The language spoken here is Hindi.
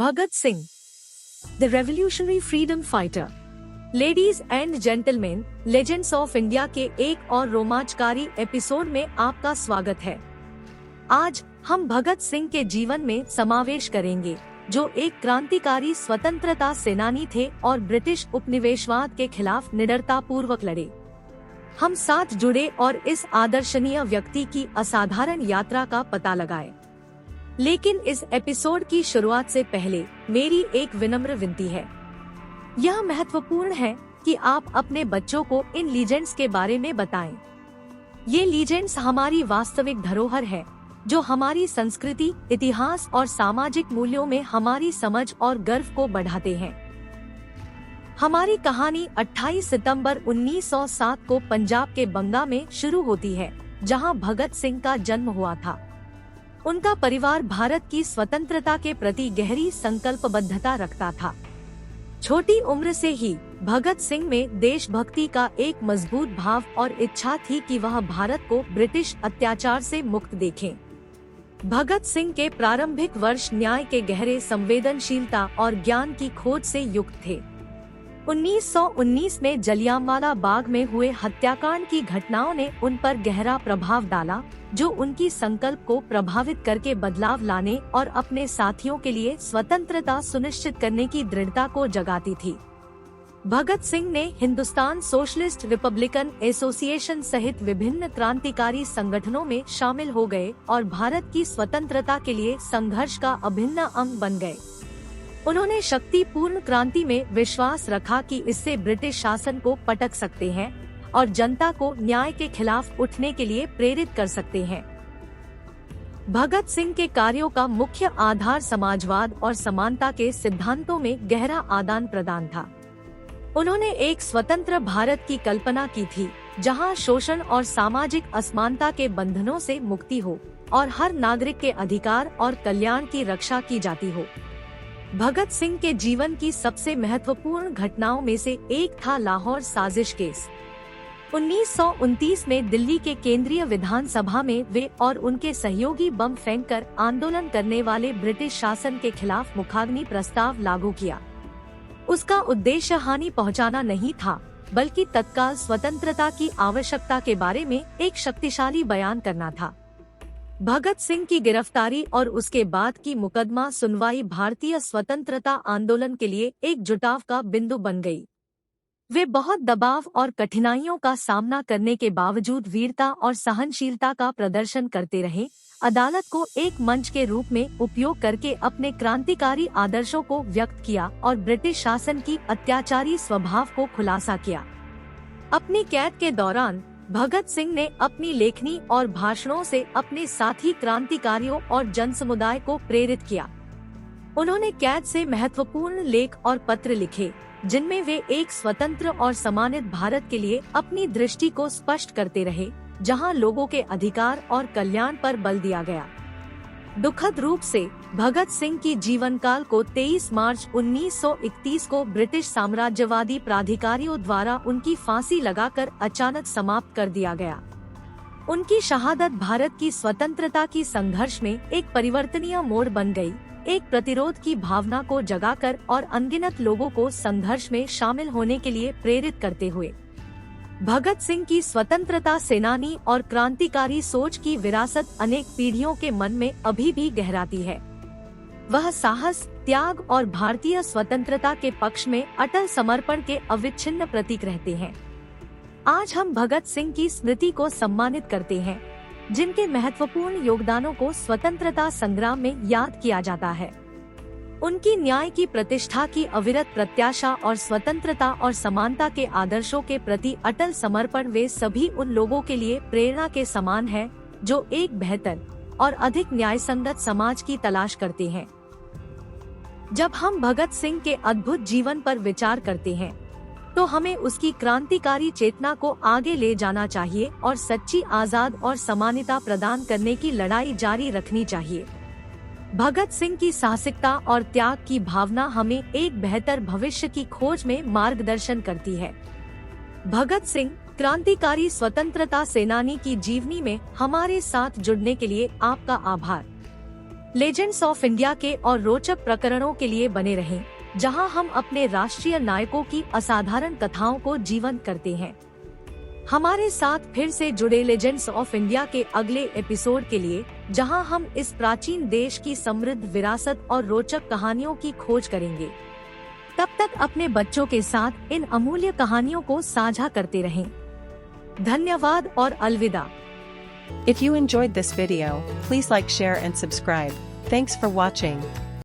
Bhagat Singh, the revolutionary freedom fighter. Ladies and gentleman, legends of India के एक और रोमांचकारी एपिसोड में आपका स्वागत है। आज हम भगत सिंह के जीवन में समावेश करेंगे, जो एक क्रांतिकारी स्वतंत्रता सेनानी थे और ब्रिटिश उपनिवेशवाद के खिलाफ निडरता पूर्वक लड़े। हम साथ जुड़े और इस आदर्शनीय व्यक्ति की असाधारण यात्रा का पता लगाए। लेकिन इस एपिसोड की शुरुआत से पहले मेरी एक विनम्र विनती है। यह महत्वपूर्ण है कि आप अपने बच्चों को इन लीजेंड्स के बारे में बताएं। ये लीजेंड्स हमारी वास्तविक धरोहर है, जो हमारी संस्कृति, इतिहास और सामाजिक मूल्यों में हमारी समझ और गर्व को बढ़ाते हैं। हमारी कहानी 28 सितंबर 1907 को पंजाब के बंगा में शुरू होती है, जहां भगत सिंह का जन्म हुआ था। उनका परिवार भारत की स्वतंत्रता के प्रति गहरी संकल्पबद्धता रखता था। छोटी उम्र से ही भगत सिंह में देशभक्ति का एक मजबूत भाव और इच्छा थी कि वह भारत को ब्रिटिश अत्याचार से मुक्त देखें। भगत सिंह के प्रारंभिक वर्ष न्याय के गहरे संवेदनशीलता और ज्ञान की खोज से युक्त थे। 1919 में जलियांवाला बाग में हुए हत्याकांड की घटनाओं ने उन पर गहरा प्रभाव डाला, जो उनकी संकल्प को प्रभावित करके बदलाव लाने और अपने साथियों के लिए स्वतंत्रता सुनिश्चित करने की दृढ़ता को जगाती थी। भगत सिंह ने हिंदुस्तान सोशलिस्ट रिपब्लिकन एसोसिएशन सहित विभिन्न क्रांतिकारी संगठनों में शामिल हो गए और भारत की स्वतंत्रता के लिए संघर्ष का अभिन्न अंग बन गए। उन्होंने शक्तिपूर्ण क्रांति में विश्वास रखा कि इससे ब्रिटिश शासन को पटक सकते हैं और जनता को न्याय के खिलाफ उठने के लिए प्रेरित कर सकते हैं। भगत सिंह के कार्यों का मुख्य आधार समाजवाद और समानता के सिद्धांतों में गहरा आदान प्रदान था। उन्होंने एक स्वतंत्र भारत की कल्पना की थी, जहां शोषण और सामाजिक असमानता के बंधनों से मुक्ति हो और हर नागरिक के अधिकार और कल्याण की रक्षा की जाती हो। भगत सिंह के जीवन की सबसे महत्वपूर्ण घटनाओं में से एक था लाहौर साजिश केस। 1929 में दिल्ली के केंद्रीय विधानसभा में वे और उनके सहयोगी बम फेंककर आंदोलन करने वाले ब्रिटिश शासन के खिलाफ मुखाग्नि प्रस्ताव लागू किया। उसका उद्देश्य हानि पहुंचाना नहीं था, बल्कि तत्काल स्वतंत्रता की आवश्यकता के बारे में एक शक्तिशाली बयान करना था। भगत सिंह की गिरफ्तारी और उसके बाद की मुकदमा सुनवाई भारतीय स्वतंत्रता आंदोलन के लिए एक जुटाव का बिंदु बन गई। वे बहुत दबाव और कठिनाइयों का सामना करने के बावजूद वीरता और सहनशीलता का प्रदर्शन करते रहे, अदालत को एक मंच के रूप में उपयोग करके अपने क्रांतिकारी आदर्शों को व्यक्त किया और ब्रिटिश शासन की अत्याचारी स्वभाव को खुलासा किया। अपनी कैद के दौरान भगत सिंह ने अपनी लेखनी और भाषणों से अपने साथी क्रांतिकारियों और जनसमुदाय को प्रेरित किया। उन्होंने कैद से महत्वपूर्ण लेख और पत्र लिखे, जिनमें वे एक स्वतंत्र और सम्मानित भारत के लिए अपनी दृष्टि को स्पष्ट करते रहे, जहां लोगों के अधिकार और कल्याण पर बल दिया गया। दुखद रूप से भगत सिंह की जीवन काल को 23 मार्च 1931 को ब्रिटिश साम्राज्यवादी प्राधिकारियों द्वारा उनकी फांसी लगाकर अचानक समाप्त कर दिया गया। उनकी शहादत भारत की स्वतंत्रता की संघर्ष में एक परिवर्तनीय मोड़ बन गई, एक प्रतिरोध की भावना को जगाकर और अनगिनत लोगों को संघर्ष में शामिल होने के लिए प्रेरित करते हुए। भगत सिंह की स्वतंत्रता सेनानी और क्रांतिकारी सोच की विरासत अनेक पीढ़ियों के मन में अभी भी गहराती है। वह साहस, त्याग और भारतीय स्वतंत्रता के पक्ष में अटल समर्पण के अविच्छिन्न प्रतीक रहते हैं। आज हम भगत सिंह की स्मृति को सम्मानित करते हैं, जिनके महत्वपूर्ण योगदानों को स्वतंत्रता संग्राम में याद किया जाता है। उनकी न्याय की प्रतिष्ठा की अविरत प्रत्याशा और स्वतंत्रता और समानता के आदर्शों के प्रति अटल समर्पण वे सभी उन लोगों के लिए प्रेरणा के समान है, जो एक बेहतर और अधिक न्यायसंगत समाज की तलाश करते हैं। जब हम भगत सिंह के अद्भुत जीवन पर विचार करते हैं, तो हमें उसकी क्रांतिकारी चेतना को आगे ले जाना चाहिए और सच्ची, आजाद और समानता प्रदान करने की लड़ाई जारी रखनी चाहिए। भगत सिंह की साहसिकता और त्याग की भावना हमें एक बेहतर भविष्य की खोज में मार्गदर्शन करती है। भगत सिंह, क्रांतिकारी स्वतंत्रता सेनानी की जीवनी में हमारे साथ जुड़ने के लिए आपका आभार। लेजेंड्स ऑफ इंडिया के और रोचक प्रकरणों के लिए बने रहें, जहां हम अपने राष्ट्रीय नायकों की असाधारण कथाओं को जीवंत करते हैं। हमारे साथ फिर से जुड़े लेजेंड्स ऑफ इंडिया के अगले एपिसोड के लिए, जहां हम इस प्राचीन देश की समृद्ध विरासत और रोचक कहानियों की खोज करेंगे। तब तक अपने बच्चों के साथ इन अमूल्य कहानियों को साझा करते रहें। धन्यवाद और अलविदा। If you enjoyed this video, please like, share and subscribe. Thanks for watching.